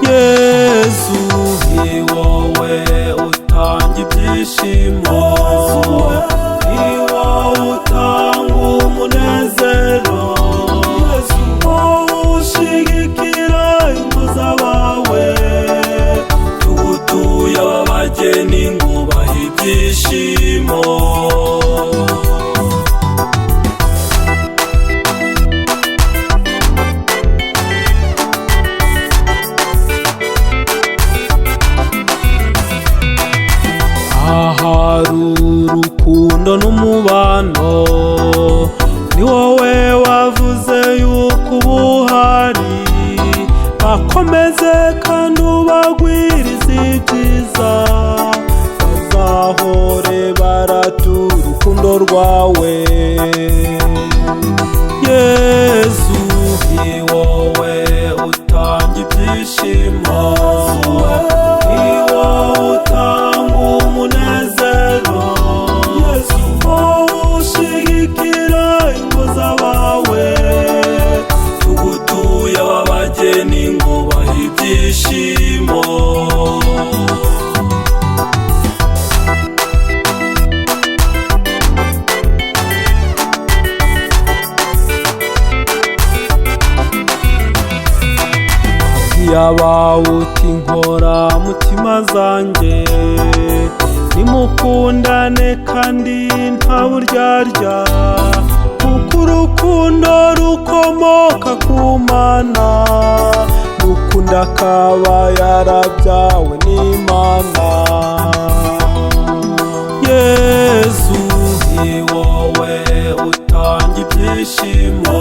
Yesu ni wowe utanga ibyishimo, ni wowe utanga umunezero, wowe ushigikira ingo z'abawe, tugutuye ab'abageni ngo ubahe ibyishimo. Ahari urukundo n'umubano, ni wowe wavuze yuko uba uhari, bakomeze kandi ubagwirize ibyiza, bazahore baratura urukundo rwawe. Yesu ni wowe utanga ibyishimo, ni wowe utanga umunezero, wowe ushigikira ingo z'abawe, tugutuye ab'abageni ngo ubahe ibyishimo. Yabawuti nkora mutima zanjye, nimukundane kandi nta buryarya, kuko urukundo rukomoka ku Mana, n'ukunda akaba yarabyawe n'Imana. Yesu ni wowe utanga ibyishimo,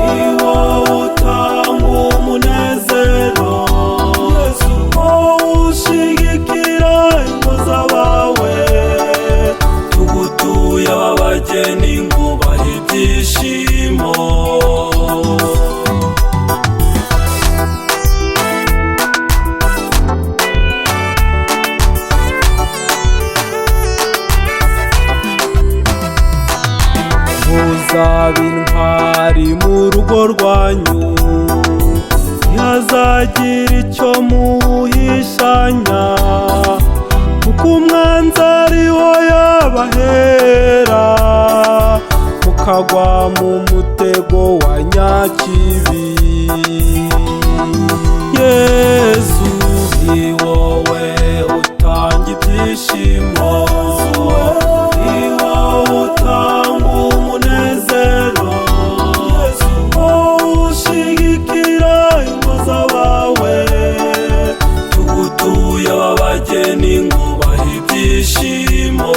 ni wowe utanga umunezero, wowe ushigikira ingo z'abawe, tugutuye ab'abageni ngo ubahe ibyishimo. Muzabe intwari mu rugo rwanyu, ntihazagira icyo muhishanya, kuko umwanzi ariho yabahera, mukagwa mu mutego wa nyakibi. Yesu ni wowe utanga ibyishimo, ni wowe utanga umunezero, wowe ushigikira ingo z'abawe, tugutuye ab'abageni ngo ubahe ibyishimo.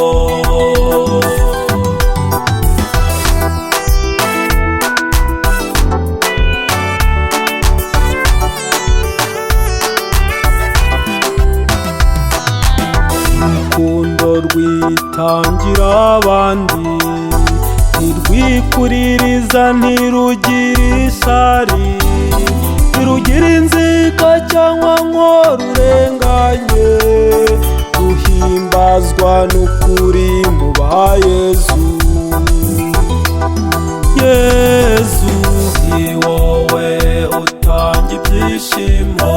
Urukundo rwitangira abandi, ntirwikuririza ntirugira isari, ntirugira inzika cyangwa ngo rurenganye, ruhimbazwa n'ukuri mu ba Yesu. Yesu ni wowe utanga ibyishimo,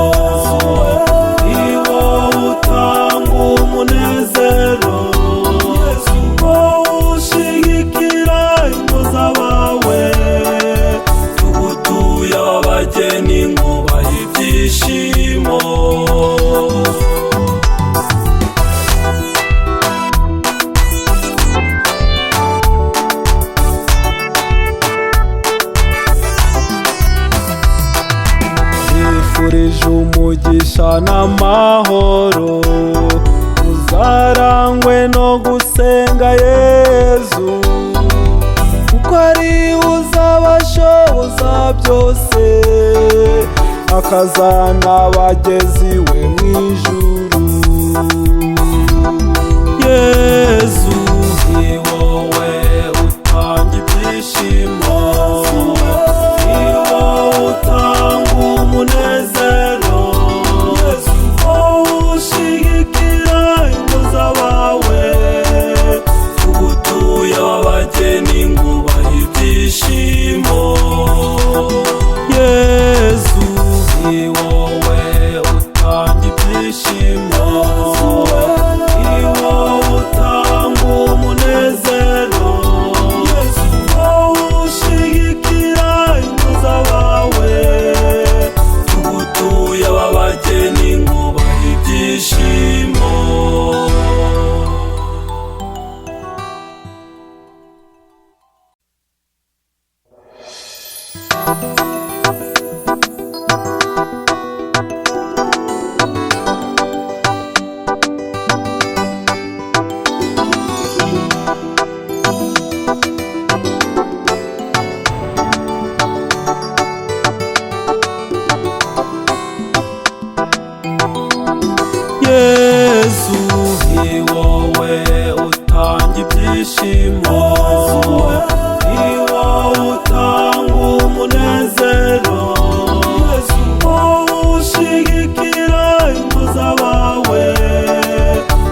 ni wowe utanga umunezero, wowe ushigikira ingo z'abawe, tugutuye ab'abageni ngo ubahe ibyishimo. Nifurije umugisha n'amahoro, uzarangwe no gusenga Yesu, kuko ari uzabashoboza byose, akazana abagezi we mu ijuru. Yesu ni wowe utanga ibyishimo, Yesu ni wowe utanga ibyishimo, ni wowe utanga umunezero, wowe ushigikira ingo z'abawe,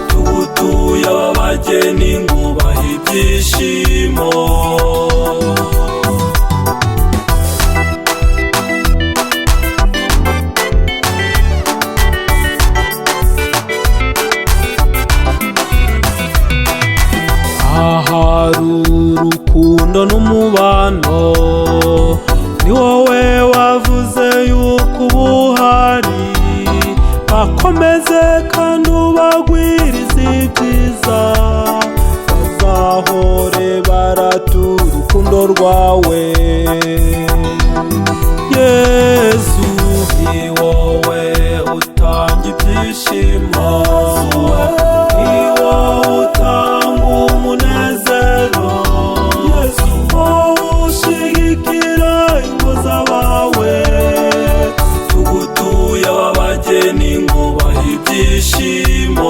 tugutuye ab'abageni ngo ubahe ibyishimo. Ahari urukundo n'umubano, ni wowe wavuze yuko uba uhari, bakomeze kandi ubagwirize ibyiza, bazahore baratura urukundo rwawe. Yesu ni wowe utanga ibyishimo, ni wowe utanga umunezero, wowe ushigikira ingo z'abawe, tugutuye ab'abageni ngo ubahe ibyishimo.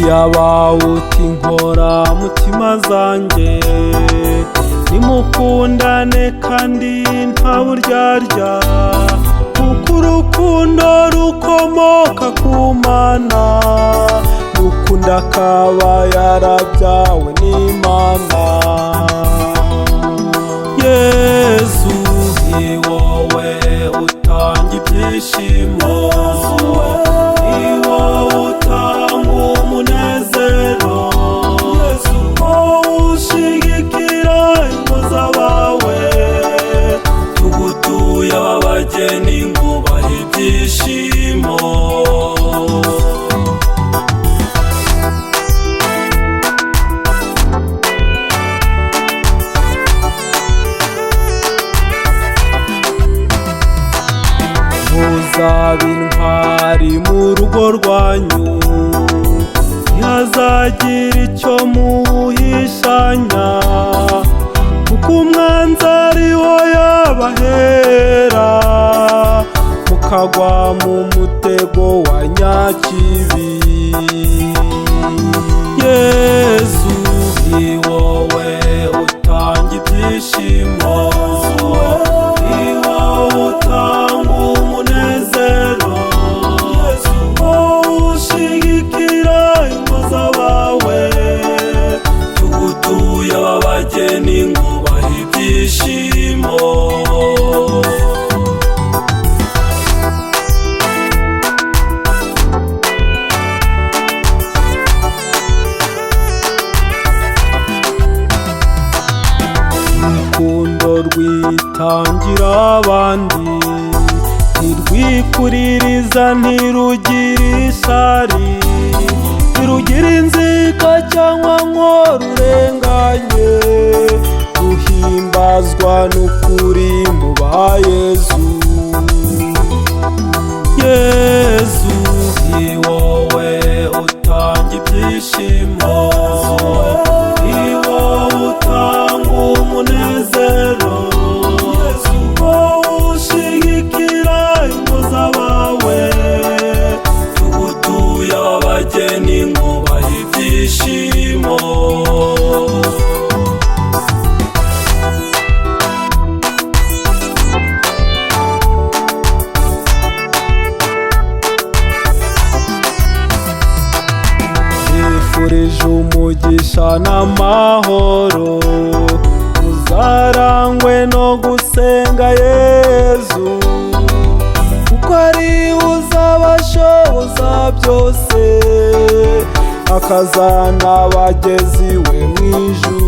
Yabawuti nkora mutima zanjye, nimukundane kandi nta buryarya, kuko urukundo rukomoka ku Mana, ukunda akaba yarabyawe n'Imana. Yesu ni wowe utanga ibyishimo, ni wowe utanga umunezero, wowe ushigikira ingo z'abawe, tugutuye ab'abageni ngo ubahe ibyishimo. Muzabe intwari mu rugo rwanyu, ntihazagira icyo muhishanya, kuko umwanzi ariho yabahera, mukagwa mu mutego wa nyakibi. Yesu ni wowe utanga ibyishimo, ni wowe utanga umunezero, wowe ushigikira ingo z'abawe, tugutuye ab'abageni ngo ubahe ibyishimo. Urukundo rwitangira abandi, ntirwikuririza ntirugire isari, ntirugira inzika cyangwa ngo rurenganye, ruhimbazwa n'ukuri mu ba Yesu. Yesu ni wowe utanga ibyishimo, ni wowe utanga umunezero, wowe ushigikira ingo z'abawe, tugutuye ab'abageni ngo ubahe ibyishimo. Nifurije umugisha n'amahoro, uzarangwe no gusenga Yesu, kuko ari uzabashoboza byose, akazana abagezi we mu ijuru.